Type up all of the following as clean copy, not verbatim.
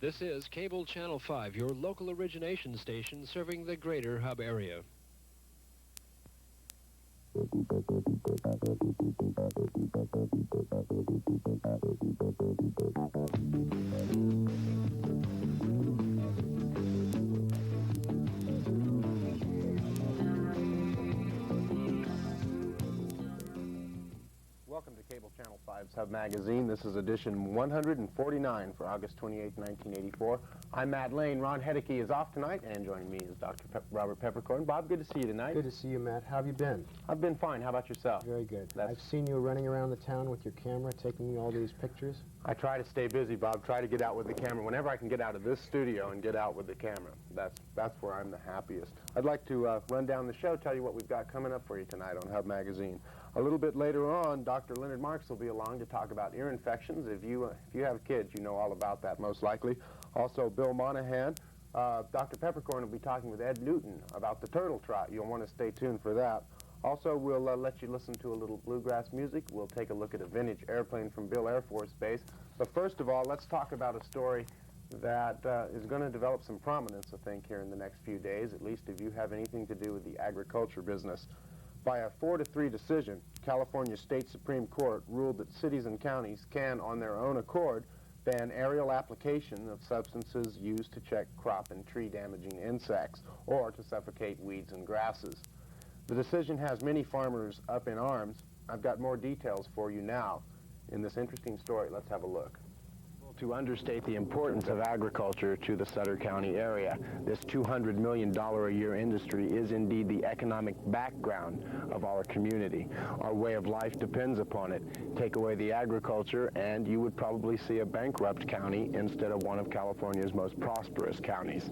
This is Cable Channel 5, your local origination station serving the greater hub area. Welcome to Cable Channel 5's Hub Magazine. This is edition 149 for August 28, 1984. I'm Matt Lane. Ron Hedeke is off tonight, and joining me is Dr. Robert Peppercorn. Bob, good to see you tonight. Good to see you, Matt. How have you been? I've been fine. How about yourself? Very good. I've seen you running around the town with your camera, taking all these pictures. I try to stay busy, Bob. Try to get out with the camera. Whenever I can get out of this studio and get out with the camera, that's where I'm the happiest. I'd like to run down the show, tell you what we've got coming up for you tonight on Hub Magazine. A little bit later on, Dr. Leonard Marks will be along to talk about ear infections. If you have kids, you know all about that most likely. Also, Bill Monahan. Dr. Peppercorn will be talking with Ed Newton about the Turtle Trot. You'll want to stay tuned for that. Also, we'll let you listen to a little bluegrass music. We'll take a look at a vintage airplane from Beale Air Force Base. But first of all, let's talk about a story that is going to develop some prominence, I think, here in the next few days, at least if you have anything to do with the agriculture business. By a 4-3 decision, California State Supreme Court ruled that cities and counties can, on their own accord, ban aerial application of substances used to check crop and tree-damaging insects or to suffocate weeds and grasses. The decision has many farmers up in arms. I've got more details for you now in this interesting story. Let's have a look. To understate the importance of agriculture to the Sutter County area, this $200 million a year industry is indeed the economic background of our community. Our way of life depends upon it. Take away the agriculture and you would probably see a bankrupt county instead of one of California's most prosperous counties.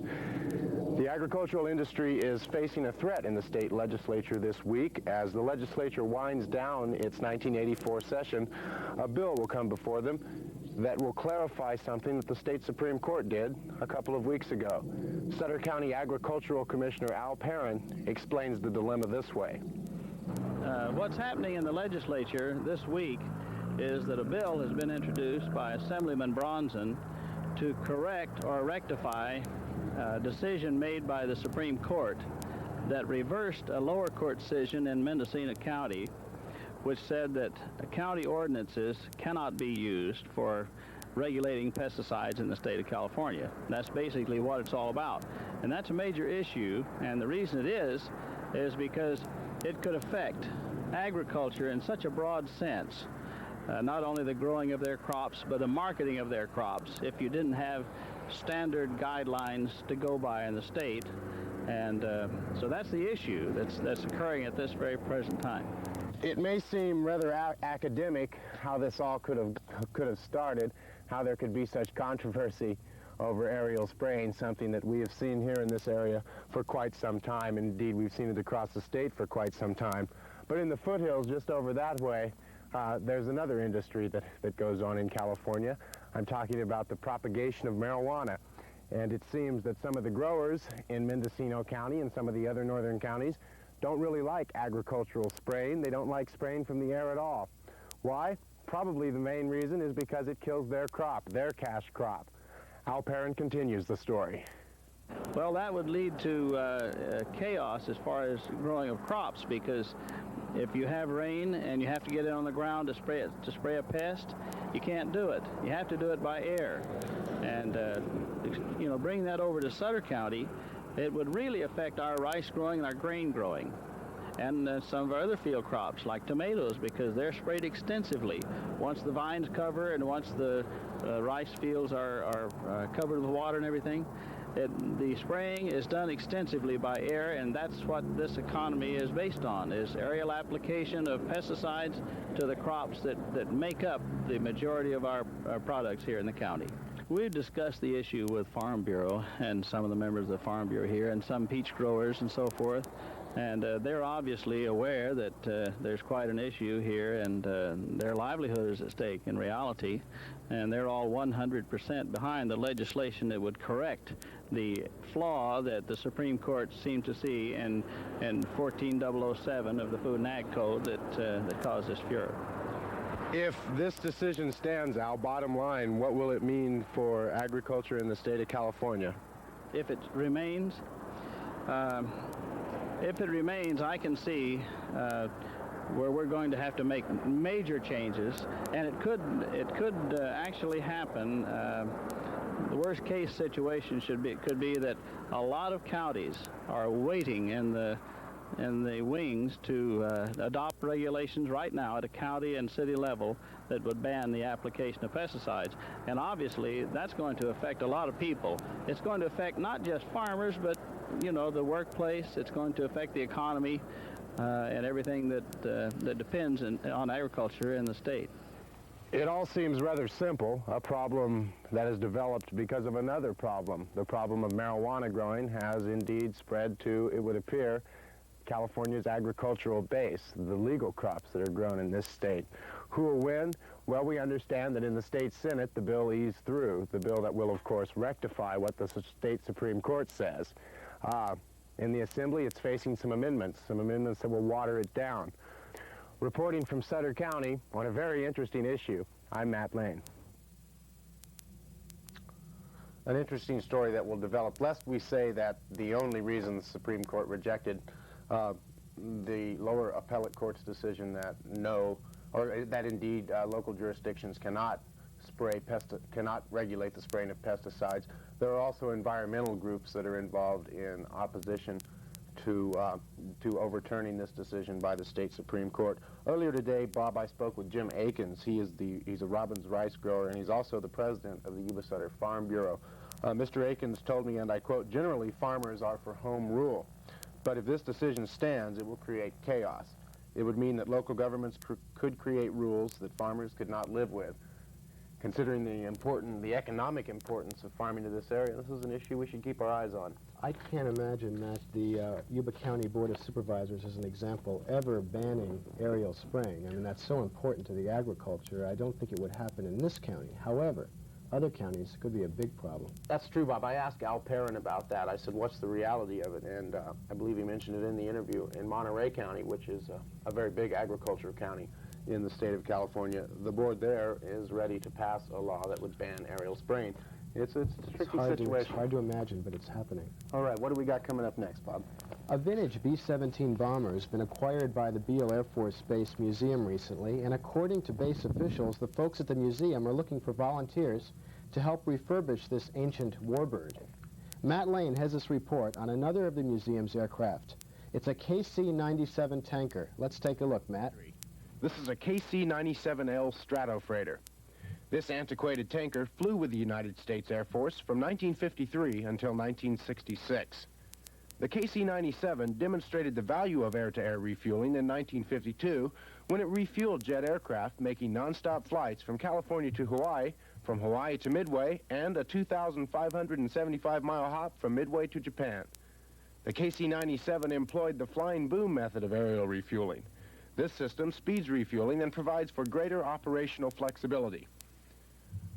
The agricultural industry is facing a threat in the state legislature this week. As the legislature winds down its 1984 session, a bill will come before them that will clarify something that the state Supreme Court did a couple of weeks ago. Sutter County Agricultural Commissioner Al Perrin explains the dilemma this way. What's happening in the legislature this week is that a bill has been introduced by Assemblyman Bronson to correct or rectify a decision made by the Supreme Court that reversed a lower court decision in Mendocino County which said that county ordinances cannot be used for regulating pesticides in the state of California. That's basically what it's all about. And that's a major issue, and the reason it is because it could affect agriculture in such a broad sense, not only the growing of their crops, but the marketing of their crops, if you didn't have standard guidelines to go by in the state. And so that's the issue that's occurring at this very present time. It may seem rather academic how this all could have started, how there could be such controversy over aerial spraying, something that we have seen here in this area for quite some time. Indeed, we've seen it across the state for quite some time. But in the foothills just over that way, there's another industry that goes on in California. I'm talking about the propagation of marijuana. And it seems that some of the growers in Mendocino County and some of the other northern counties don't really like agricultural spraying. They don't like spraying from the air at all. Why? Probably the main reason is because it kills their crop, their cash crop. Al Perrin continues the story. Well, that would lead to chaos as far as growing of crops, because if you have rain and you have to get it on the ground to spray a pest, you can't do it. You have to do it by air. And bring that over to Sutter County, it would really affect our rice growing and our grain growing, and some of our other field crops like tomatoes, because they're sprayed extensively. Once the vines cover and once the rice fields are covered with water and everything, the spraying is done extensively by air, and that's what this economy is based on, is aerial application of pesticides to the crops that make up the majority of our products here in the county. We've discussed the issue with Farm Bureau and some of the members of the Farm Bureau here and some peach growers and so forth, and they're obviously aware that there's quite an issue here, and their livelihood is at stake in reality, and they're all 100% behind the legislation that would correct the flaw that the Supreme Court seemed to see in 14007 of the Food and Ag Code that caused this furor. If this decision stands, Al, bottom line, what will it mean for agriculture in the state of California? If it remains, I can see where we're going to have to make major changes, and it could actually happen. The worst case situation could be that a lot of counties are waiting in the wings to adopt regulations right now at a county and city level that would ban the application of pesticides. And obviously, that's going to affect a lot of people. It's going to affect not just farmers, but, you know, the workplace. It's going to affect the economy and everything that depends on agriculture in the state. It all seems rather simple, a problem that has developed because of another problem. The problem of marijuana growing has indeed spread to, it would appear, California's agricultural base, the legal crops that are grown in this state. Who will win? Well, we understand that in the state Senate, the bill eased through, the bill that will, of course, rectify what the state Supreme Court says. In the Assembly, it's facing some amendments that will water it down. Reporting from Sutter County on a very interesting issue, I'm Matt Lane. An interesting story that will develop, lest we say that the only reason the Supreme Court rejected the lower appellate court's decision that that indeed local jurisdictions cannot regulate the spraying of pesticides. There are also environmental groups that are involved in opposition to overturning this decision by the state Supreme Court. Earlier today, Bob, I spoke with Jim Akins. He's a Robbins rice grower, and he's also the president of the Yuba Sutter Farm Bureau. Mr. Akins told me, and I quote, "Generally, farmers are for home rule. But if this decision stands, it will create chaos. It would mean that local governments could create rules that farmers could not live with. Considering the economic importance of farming to this area, this is an issue we should keep our eyes on." I can't imagine that the Yuba County Board of Supervisors, as an example, ever banning aerial spraying. I mean, that's so important to the agriculture. I don't think it would happen in this county. However, other counties could be a big problem. That's true, Bob. I asked Al Perrin about that. I said, what's the reality of it? And I believe he mentioned it in the interview. In Monterey County, which is a very big agricultural county in the state of California, the board there is ready to pass a law that would ban aerial spraying. It's a tricky situation. It's hard to imagine, but it's happening. All right, what do we got coming up next, Bob? A vintage B-17 bomber has been acquired by the Beale Air Force Base Museum recently, and according to base officials, the folks at the museum are looking for volunteers to help refurbish this ancient warbird. Matt Lane has this report on another of the museum's aircraft. It's a KC97 Tanker. Let's take a look, Matt. This is a KC97L Stratofreighter. This antiquated tanker flew with the United States Air Force from 1953 until 1966. The KC-97 demonstrated the value of air-to-air refueling in 1952 when it refueled jet aircraft making nonstop flights from California to Hawaii, from Hawaii to Midway, and a 2,575-mile hop from Midway to Japan. The KC-97 employed the flying boom method of aerial refueling. This system speeds refueling and provides for greater operational flexibility.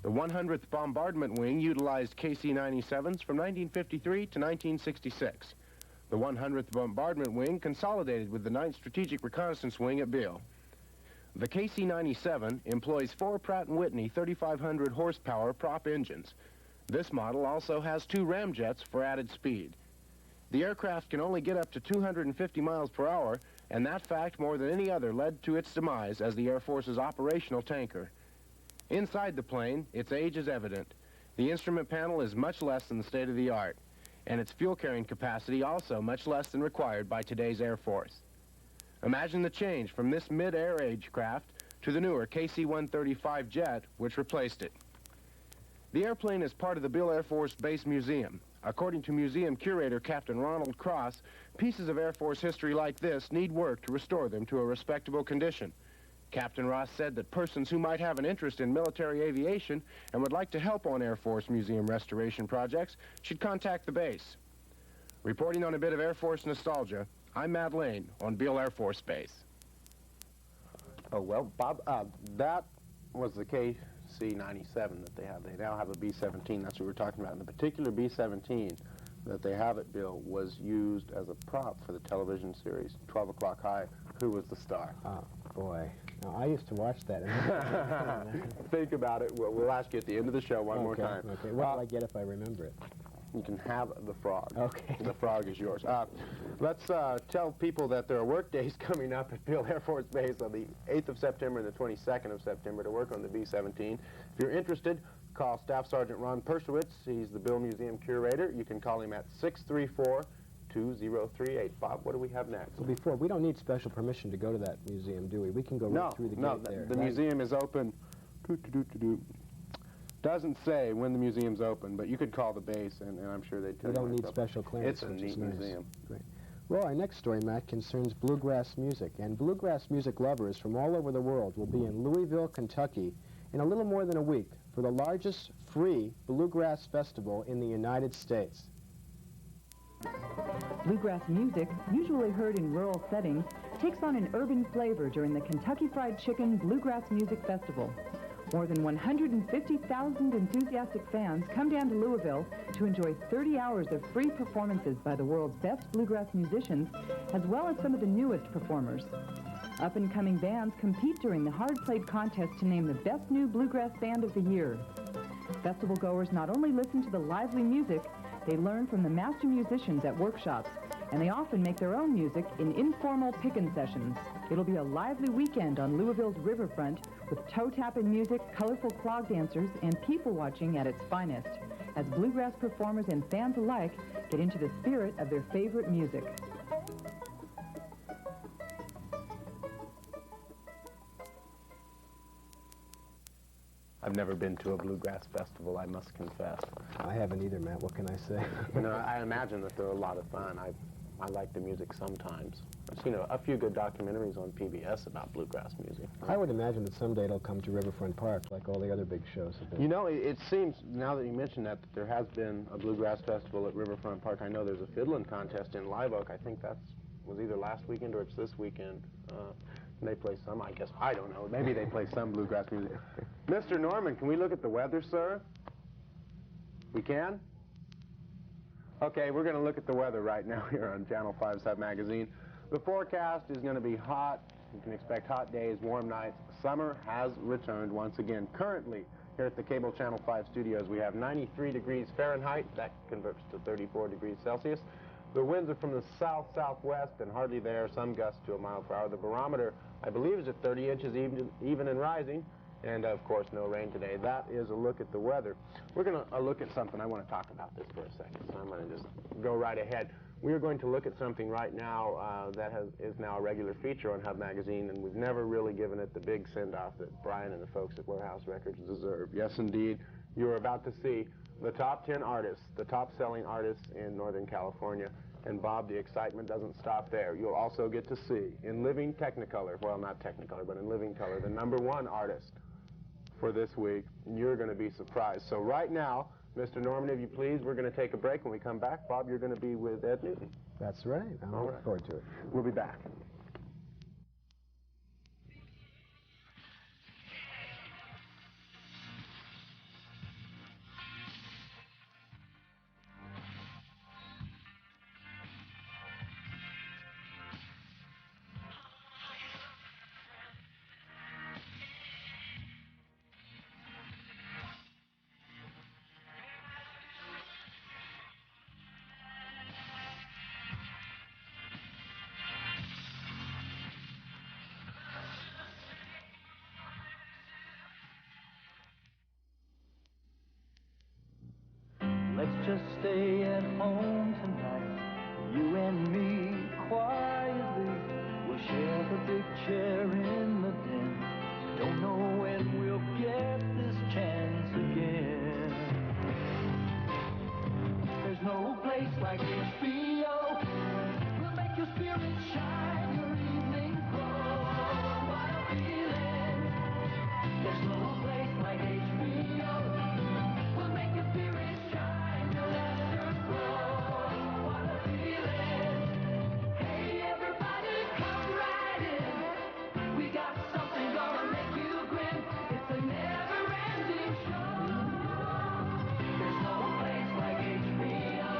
The 100th Bombardment Wing utilized KC-97s from 1953 to 1966. The 100th Bombardment Wing consolidated with the 9th Strategic Reconnaissance Wing at Beale. The KC-97 employs 4 Pratt & Whitney 3,500 horsepower prop engines. This model also has 2 ramjets for added speed. The aircraft can only get up to 250 miles per hour, and that fact more than any other led to its demise as the Air Force's operational tanker. Inside the plane, its age is evident. The instrument panel is much less than the state-of-the-art, and its fuel-carrying capacity also much less than required by today's Air Force. Imagine the change from this mid-air age craft to the newer KC-135 jet, which replaced it. The airplane is part of the Beale Air Force Base Museum. According to museum curator Captain Ronald Cross, pieces of Air Force history like this need work to restore them to a respectable condition. Captain Ross said that persons who might have an interest in military aviation and would like to help on Air Force Museum restoration projects should contact the base. Reporting on a bit of Air Force nostalgia, I'm Matt Lane on Beale Air Force Base. Oh, well, Bob, that was the KC-97 that they have. They now have a B-17. That's what we're talking about. And the particular B-17 that they have at Beale was used as a prop for the television series 12 O'Clock High. Who was the star? Oh, boy. Now, I used to watch that. Think about it. We'll ask you at the end of the show one more time. Okay. What do I get if I remember it? You can have the frog. Okay. The frog is yours. Let's tell people that there are work days coming up at Beale Air Force Base on the 8th of September and the 22nd of September to work on the B-17. If you're interested, call Staff Sergeant Ron Pershowitz. He's the Beale Museum curator. You can call him at 634-2038. Bob, what do we have next? Well, before, we don't need special permission to go to that museum, do we? We can go right through the gate there. The museum is open. Doesn't say when the museum's open, but you could call the base, and I'm sure they'd tell you. We don't need special clearance. It's a neat museum. Great. Well, our next story, Matt, concerns bluegrass music, and bluegrass music lovers from all over the world will be in Louisville, Kentucky in a little more than a week for the largest free bluegrass festival in the United States. Bluegrass music, usually heard in rural settings, takes on an urban flavor during the Kentucky Fried Chicken Bluegrass Music Festival. More than 150,000 enthusiastic fans come down to Louisville to enjoy 30 hours of free performances by the world's best bluegrass musicians, as well as some of the newest performers. Up-and-coming bands compete during the hard-played contest to name the best new bluegrass band of the year. Festival goers not only listen to the lively music, they learn from the master musicians at workshops, and they often make their own music in informal pick-in sessions. It'll be a lively weekend on Louisville's riverfront with toe-tapping music, colorful clog dancers, and people watching at its finest, as bluegrass performers and fans alike get into the spirit of their favorite music. I've never been to a bluegrass festival, I must confess. I haven't either, Matt. What can I say? You know, I imagine that they're a lot of fun. I like the music sometimes. I've seen a few good documentaries on PBS about bluegrass music. I would imagine that someday it'll come to Riverfront Park, like all the other big shows have been. You know, it seems, now that you mention that there has been a bluegrass festival at Riverfront Park. I know there's a fiddling contest in Live Oak. I think was either last weekend or it's this weekend. And they play some, I guess, I don't know. Maybe they play some bluegrass music. Mr. Norman, can we look at the weather, sir? We can? Okay, we're going to look at the weather right now here on Channel 5 Sub Magazine. The forecast is going to be hot. You can expect hot days, warm nights. Summer has returned once again. Currently, here at the Cable Channel 5 studios, we have 93 degrees Fahrenheit. That converts to 34 degrees Celsius. The winds are from the south-southwest and hardly there, some gusts to a mile per hour. The barometer, I believe, is at 30 inches even and rising. And, of course, no rain today. That is a look at the weather. We're going to look at something. I want to talk about this for a second, so I'm going to just go right ahead. We are going to look at something right now that is now a regular feature on Hub Magazine, and we've never really given it the big send-off that Brian and the folks at Warehouse Records deserve. Yes, indeed, you're about to see the top 10 artists, the top-selling artists in Northern California. And, Bob, the excitement doesn't stop there. You'll also get to see, in living Technicolor, well, not Technicolor, but in living color, the #1 artist for this week. You're going to be surprised. So right now, Mr. Norman, if you please, we're going to take a break. When we come back, Bob, you're going to be with Ed Newton. That's right. I'm looking forward to it. We'll be back. Let's just stay at home tonight, you and me, quietly. We'll share the big chair in the den. Don't know when we'll get this chance again. There's no place like HBO. We'll make your spirit shine, your evening glow. What a feeling. There's no place like HBO. We'll make your spirit shine, your laughter grow. What a feeling. Hey, everybody, come right in. We got something gonna make you grin. It's a never-ending show. There's no place like HBO.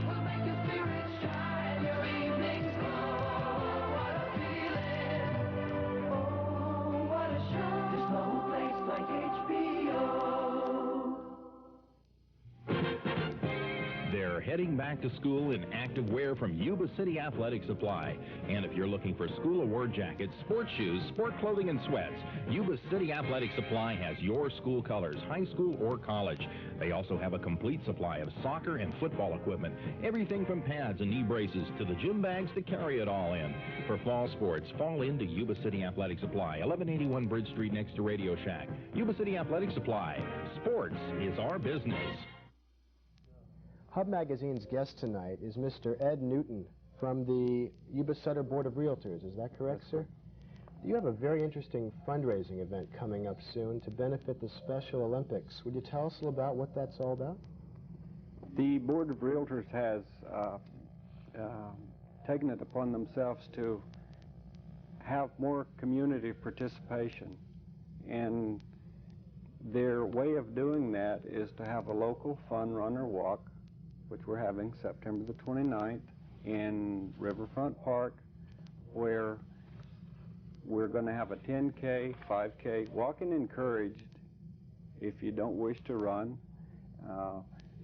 We'll make you They're heading back to school in active wear from Yuba City Athletic Supply. And if you're looking for school award jackets, sports shoes, sport clothing, and sweats, Yuba City Athletic Supply has your school colors, high school or college. They also have a complete supply of soccer and football equipment, everything from pads and knee braces to the gym bags to carry it all in. For fall sports, fall into Yuba City Athletic Supply, 1181 Bridge Street next to Radio Shack. Yuba City Athletic Supply. Sports is our business. Hub Magazine's guest tonight is Mr. Ed Newton from the Yuba Sutter Board of Realtors. Is that correct, sir? You have a very interesting fundraising event coming up soon to benefit the Special Olympics. Would you tell us a little about what that's all about? The Board of Realtors has taken it upon themselves to have more community participation, and their way of doing that is to have a local fun runner walk, which we're having September the 29th in Riverfront Park, where we're going to have a 10K, 5K, walking encouraged if you don't wish to run.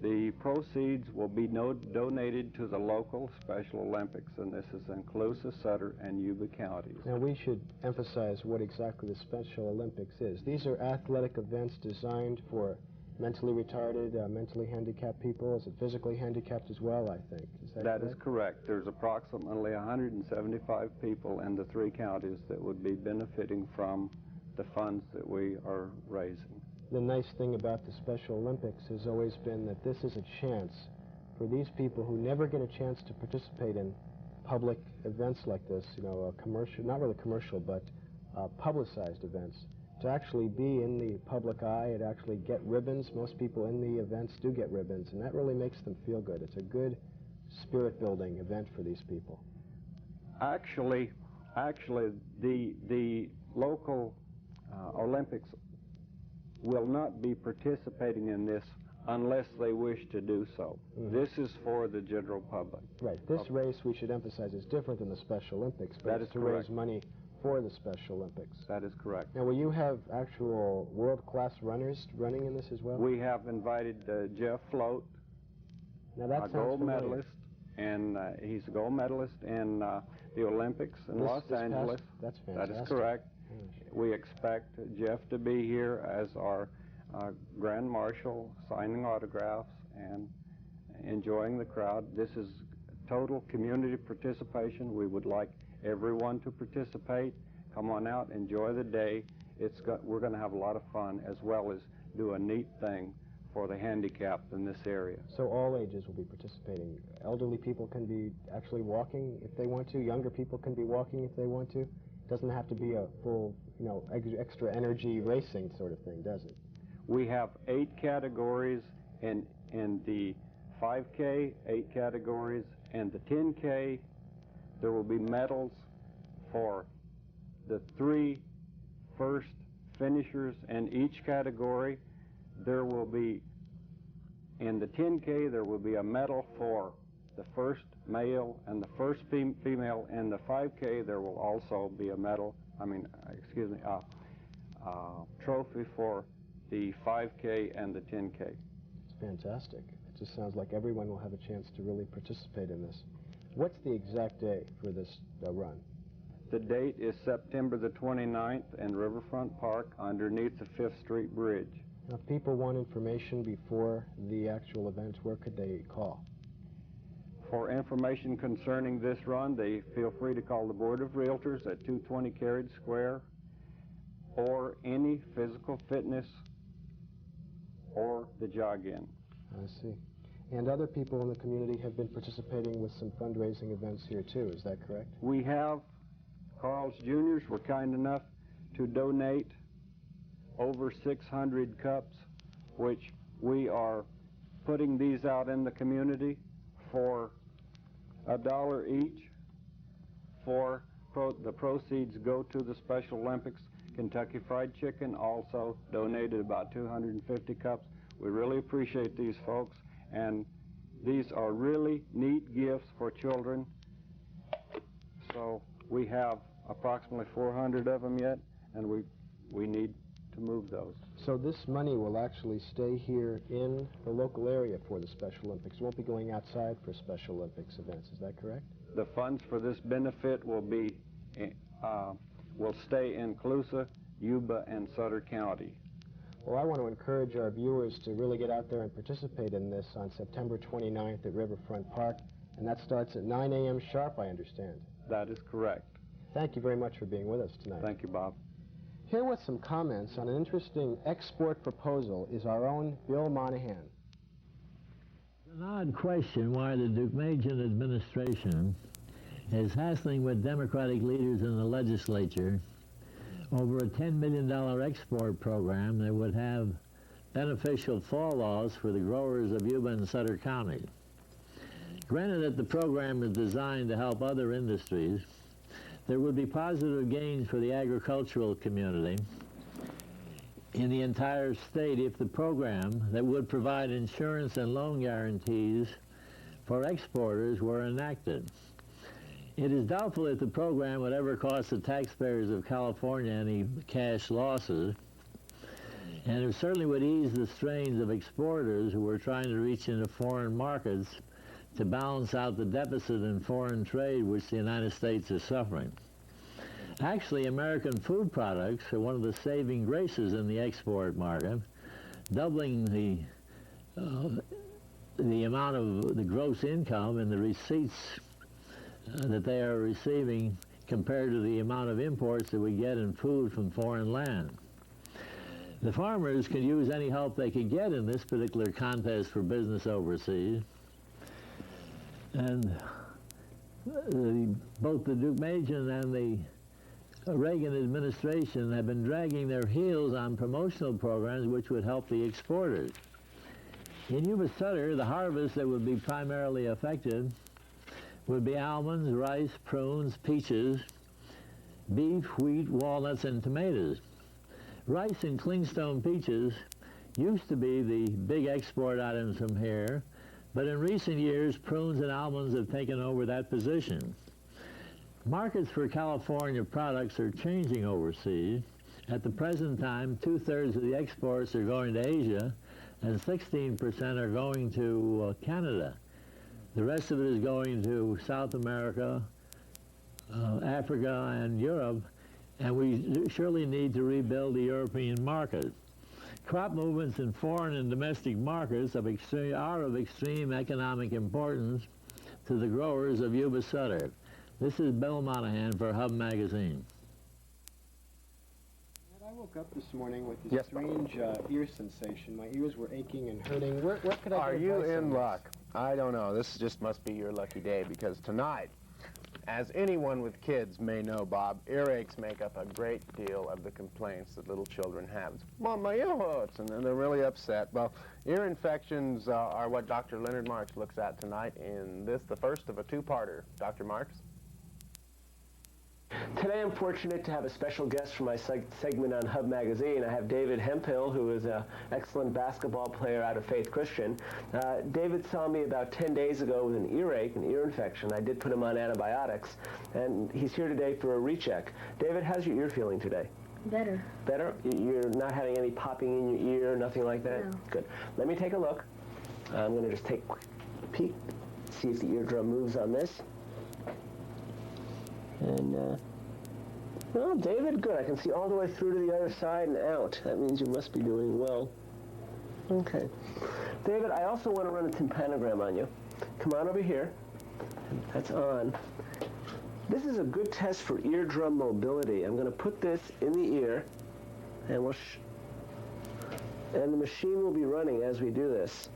The proceeds will be donated to the local Special Olympics, and this is inclusive Sutter and Yuba counties. Now, we should emphasize what exactly the Special Olympics is. These are athletic events designed for mentally retarded, mentally handicapped people. Is it physically handicapped as well, I think? Is that correct? That is correct. There's approximately 175 people in the 3 counties that would be benefiting from the funds that we are raising. The nice thing about the Special Olympics has always been that this is a chance for these people who never get a chance to participate in public events like this, you know, commercial, not really commercial, but publicized events, to actually be in the public eye and actually get ribbons. Most people in the events do get ribbons, and that really makes them feel good. It's a good spirit-building event for these people. Actually, the local Olympics will not be participating in this unless they wish to do so. Mm-hmm. This is for the general public. Right. This race, we should emphasize, is different than the Special Olympics, but That it's is to correct. raise money for the Special Olympics. That is correct. Now, will you have actual world-class runners running in this as well? We have invited Jeff Float, Now, that a sounds gold familiar. medalist, and he's a gold medalist in the Olympics in Los Angeles. That's That fantastic. is correct. Yes. We expect Jeff to be here as our Grand Marshal, signing autographs and enjoying the crowd. This is total community participation. We would like everyone to participate. Come on out, enjoy the day. We're going to have a lot of fun, as well as do a neat thing for the handicapped in this area. So all ages will be participating. Elderly people can be actually walking if they want to. Younger people can be walking if they want to. It doesn't have to be a full, you know, extra energy racing sort of thing, does it? We have 8 categories in the 5K, 8 categories, and the 10K. There will be medals for the 3 first finishers in each category. There will be, in the 10K, there will be a medal for the first male and the first female. In the 5K, there will also be a medal, trophy for the 5K and the 10K. It's fantastic. It just sounds like everyone will have a chance to really participate in this. What's the exact day for this run? The date is September the 29th in Riverfront Park underneath the 5th Street Bridge. Now, if people want information before the actual event, where could they call? For information concerning this run, they feel free to call the Board of Realtors at 220 Carriage Square, or any physical fitness or the jog-in. I see. And other people in the community have been participating with some fundraising events here too, is that correct? We have. Carl's Juniors were kind enough to donate over 600 cups, which we are putting these out in the community for $1 each. For the proceeds go to the Special Olympics. Kentucky Fried Chicken also donated about 250 cups. We really appreciate these folks, and these are really neat gifts for children. So we have approximately 400 of them yet, and we need to move those. So this money will actually stay here in the local area for the Special Olympics. It won't be going outside for Special Olympics events. Is that correct? The funds for this benefit will stay in Colusa, Yuba, and Sutter County. Well, I want to encourage our viewers to really get out there and participate in this on September 29th at Riverfront Park, and that starts at 9 a.m. sharp, I understand. That is correct. Thank you very much for being with us tonight. Thank you, Bob. Here with some comments on an interesting export proposal is our own Bill Monahan. It's an odd question why the Deukmejian administration is hassling with Democratic leaders in the legislature over a $10 million export program that would have beneficial fall laws for the growers of Yuba and Sutter County. Granted that the program is designed to help other industries, there would be positive gains for the agricultural community in the entire state if the program that would provide insurance and loan guarantees for exporters were enacted. It is doubtful if the program would ever cost the taxpayers of California any cash losses, and it certainly would ease the strains of exporters who were trying to reach into foreign markets to balance out the deficit in foreign trade which the United States is suffering. Actually, American food products are one of the saving graces in the export market, doubling the amount of the gross income and the receipts that they are receiving compared to the amount of imports that we get in food from foreign land. The farmers can use any help they can get in this particular contest for business overseas. And both the Deukmejian and the Reagan administration have been dragging their heels on promotional programs which would help the exporters. In Yuba Sutter, the harvest that would be primarily affected would be almonds, rice, prunes, peaches, beef, wheat, walnuts, and tomatoes. Rice and clingstone peaches used to be the big export items from here, but in recent years, prunes and almonds have taken over that position. Markets for California products are changing overseas. At the present time, 2/3 of the exports are going to Asia, and 16% are going to Canada. The rest of it is going to South America, Africa, and Europe, and we surely need to rebuild the European market. Crop movements in foreign and domestic markets are of extreme economic importance to the growers of Yuba Sutter. This is Bill Monahan for Hub Magazine. I woke up this morning with this strange ear sensation. My ears were aching and hurting. Where could I Are get you advice on in this? luck? I don't know. This just must be your lucky day, because tonight, as anyone with kids may know, Bob, earaches make up a great deal of the complaints that little children have. It's, Mom, my ear hurts, and then they're really upset. Well, ear infections are what Dr. Leonard Marks looks at tonight in this, the first of a two-parter. Dr. Marks? Today I'm fortunate to have a special guest for my segment on Hub Magazine. I have David Hemphill, who is an excellent basketball player out of Faith Christian. David saw me about 10 days ago with an earache, an ear infection. I did put him on antibiotics, and he's here today for a recheck. David, how's your ear feeling today? Better. Better? You're not having any popping in your ear, nothing like that? No. Good. Let me take a look. I'm going to just take a peek, see if the eardrum moves on this. And, well, David, good. I can see all the way through to the other side and out. That means you must be doing well. Okay. David, I also want to run a tympanogram on you. Come on over here. That's on. This is a good test for eardrum mobility. I'm going to put this in the ear, and and the machine will be running as we do this.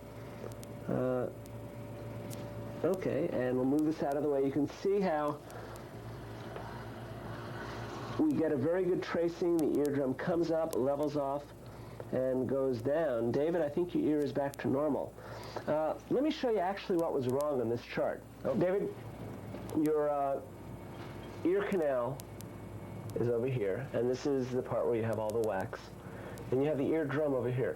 Okay, and we'll move this out of the way. You can see how we get a very good tracing. The eardrum comes up, levels off, and goes down. David, I think your ear is back to normal. Let me show you actually what was wrong on this chart. David, your ear canal is over here, and this is the part where you have all the wax. And you have the eardrum over here.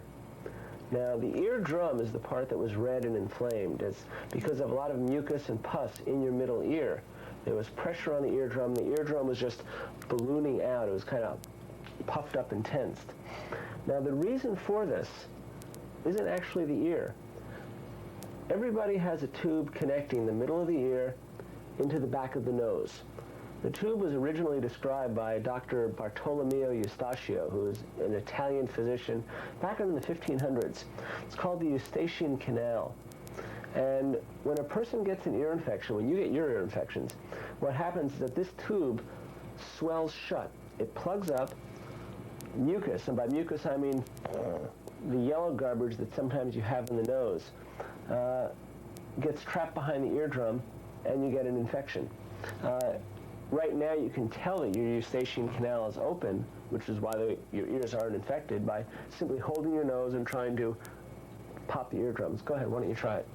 Now, the eardrum is the part that was red and inflamed. It's because of a lot of mucus and pus in your middle ear. There was pressure on the eardrum. The eardrum was just ballooning out. It was kind of puffed up and tensed. Now, the reason for this isn't actually the ear. Everybody has a tube connecting the middle of the ear into the back of the nose. The tube was originally described by Dr. Bartolomeo Eustachio, who was an Italian physician back in the 1500s. It's called the Eustachian Canal. And when a person gets an ear infection, when you get your ear infections, what happens is that this tube swells shut. It plugs up, mucus, and by mucus I mean the yellow garbage that sometimes you have in the nose, gets trapped behind the eardrum, and you get an infection. Right now you can tell that your Eustachian canal is open, which is why your ears aren't infected, by simply holding your nose and trying to pop the eardrums. Go ahead, why don't you try it?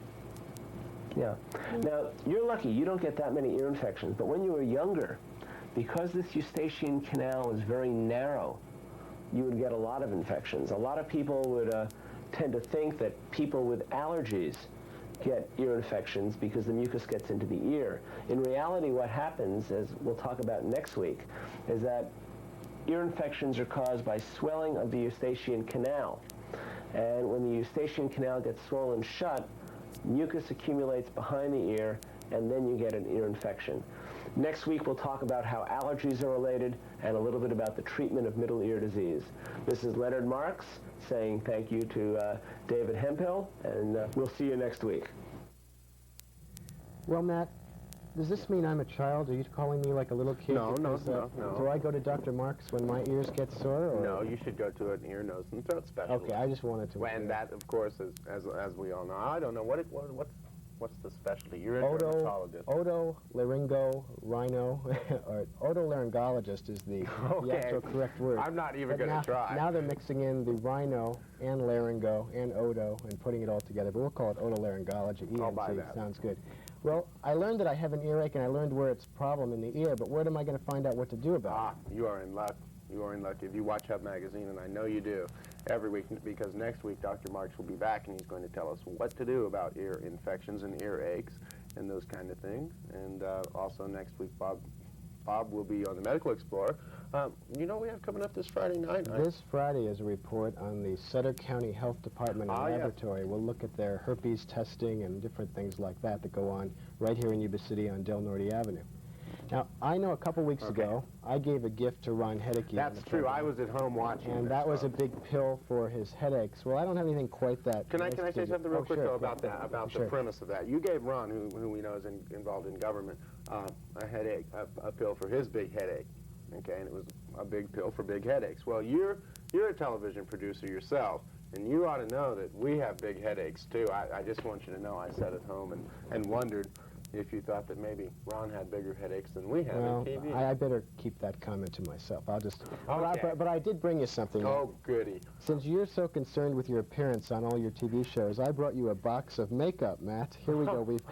Yeah. Now, you're lucky. You don't get that many ear infections. But when you were younger, because this Eustachian canal is very narrow, you would get a lot of infections. A lot of people would tend to think that people with allergies get ear infections because the mucus gets into the ear. In reality, what happens, as we'll talk about next week, is that ear infections are caused by swelling of the Eustachian canal. And when the Eustachian canal gets swollen shut, mucus accumulates behind the ear, and then you get an ear infection. Next week, we'll talk about how allergies are related and a little bit about the treatment of middle ear disease. This is Leonard Marks saying thank you to David Hemphill, and we'll see you next week. Well, Matt, does this mean I'm a child? Are you calling me like a little kid? No, no. Do I go to Dr. Marks when my ears get sore? Or? No, you should go to an ear, nose, and throat specialist. Okay, I just wanted to. And that, of course, is, as we all know, I don't know, what's the specialty? You're a dermatologist. Otolaryngo-rhino, or otolaryngologist is the actual correct word. I'm not even going to try. Now they're mixing in the rhino and laryngo and oto and putting it all together, but we'll call it otolaryngology. ENT. I'll buy that. Sounds good. Well, I learned that I have an earache, and I learned where it's a problem in the ear, but where am I going to find out what to do about it? You are in luck. You are in luck. If you watch Hub Magazine, and I know you do, every week, because next week Dr. Marks will be back, and he's going to tell us what to do about ear infections and ear aches and those kind of things. And also next week, Bob will be on the Medical Explorer. You know what we have coming up this Friday night? This Friday is a report on the Sutter County Health Department and Laboratory. Yes. We'll look at their herpes testing and different things like that go on right here in Yuba City on Del Norte Avenue. Now, I know a couple weeks ago, I gave a gift to Ron Hedeke. That's true. I was at home watching. And that was a big pill for his headaches. Well, I don't have anything quite that. Can I say something real quick, though, about that, about sure. the premise of that? You gave Ron, who we know is involved in government, a headache, a pill for his big headache. Okay, and it was a big pill for big headaches. Well, you're a television producer yourself, and you ought to know that we have big headaches, too. I just want you to know I sat at home and wondered if you thought that maybe Ron had bigger headaches than we have in TV. I better keep that comment to myself. I'll just... Okay. But I did bring you something. Oh, goody. Since you're so concerned with your appearance on all your TV shows, I brought you a box of makeup, Matt. Here we go. We've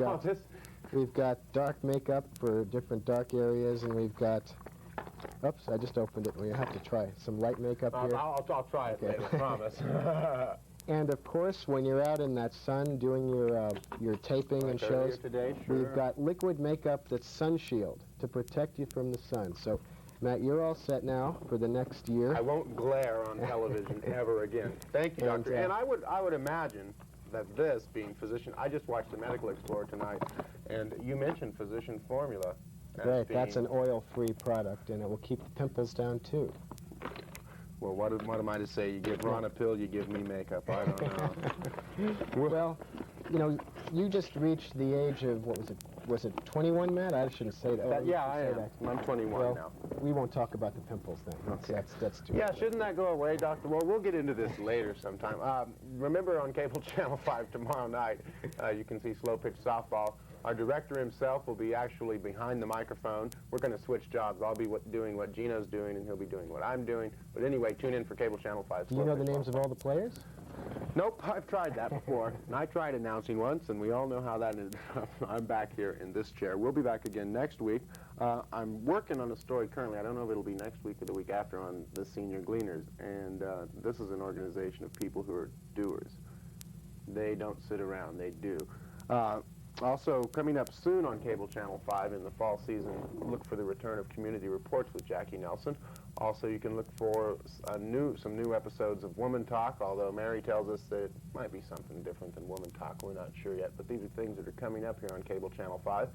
got dark makeup for different dark areas, and we've got... Oops, I just opened it. We'll have to try some light makeup here. I'll try it later, promise. And of course, when you're out in that sun doing your taping and shows, today, sure. We've got liquid makeup that's sun shield to protect you from the sun. So, Matt, you're all set now for the next year. I won't glare on television ever again. Thank you, Doctor. And I would imagine that this, being physician, I just watched the Medical Explorer tonight, and you mentioned physician formula. Right, that's an oil-free product, and it will keep the pimples down, too. Well, what am I to say? You give Ron a pill, you give me makeup. I don't know. Well, you know, you just reached the age of, what was it? Was it 21, Matt? I shouldn't say that. Yeah, I am. I'm 21 now. We won't talk about the pimples then. Okay. That's too Yeah, shouldn't that go away, Doctor? Well, we'll get into this later sometime. Remember on Cable Channel 5 tomorrow night, you can see Slow Pitch Softball. Our director himself will be actually behind the microphone. We're going to switch jobs. I'll be doing what Gino's doing, and he'll be doing what I'm doing. But anyway, tune in for Cable Channel 5. Do you know the names of all the players? Nope, I've tried that before. And I tried announcing once, and we all know how that is. I'm back here in this chair. We'll be back again next week. I'm working on a story currently. I don't know if it'll be next week or the week after on the Senior Gleaners. And this is an organization of people who are doers. They don't sit around. They do. Also, coming up soon on Cable Channel 5 in the fall season, look for the return of Community Reports with Jackie Nelson. Also, you can look for some new episodes of Woman Talk, although Mary tells us that it might be something different than Woman Talk. We're not sure yet, but these are things that are coming up here on Cable Channel 5.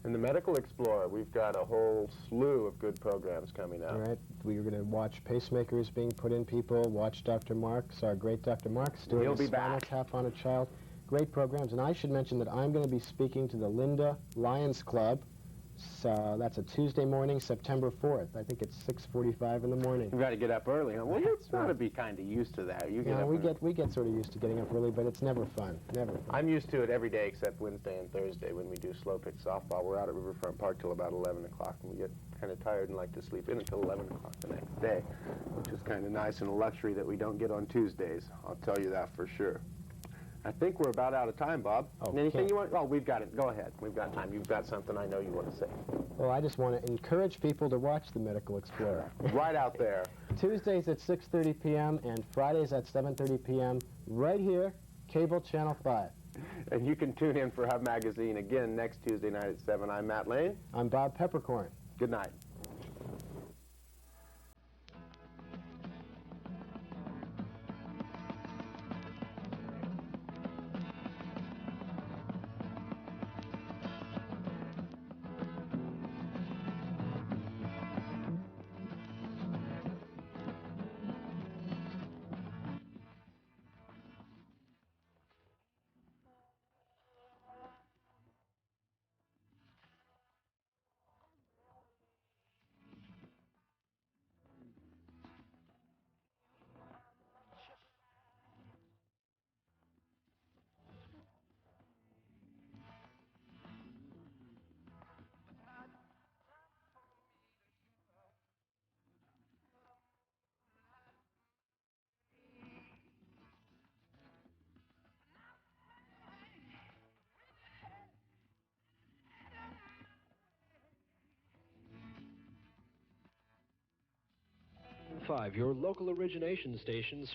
And the Medical Explorer, we've got a whole slew of good programs coming up. All right. We're going to watch pacemakers being put in people, watch Dr. Marks, our great Dr. Marks, doing He'll a be spinal back. tap on a child. Great programs. And I should mention that I'm going to be speaking to the Linda Lions Club. So that's a Tuesday morning, September 4th. I think it's 6:45 in the morning. You've got to get up early. Huh? Well, you've That's got to right. be kind of used to that. You Yeah, up we get sort of used to getting up early, but it's never fun. Never fun. I'm used to it every day except Wednesday and Thursday when we do slow pitch softball. We're out at Riverfront Park till about 11 o'clock, and we get kind of tired and like to sleep in until 11 o'clock the next day, which is kind of nice and a luxury that we don't get on Tuesdays. I'll tell you that for sure. I think we're about out of time, Bob. Oh, Anything you want? Oh, we've got it. Go ahead. We've got time. You've got something I know you want to say. Well, I just want to encourage people to watch the Medical Explorer. Right out there. Tuesdays at 6:30 p.m. and Fridays at 7:30 p.m. right here, Cable Channel 5. And you can tune in for Hub Magazine again next Tuesday night at 7. I'm Matt Lane. I'm Bob Peppercorn. Good night. Your local origination station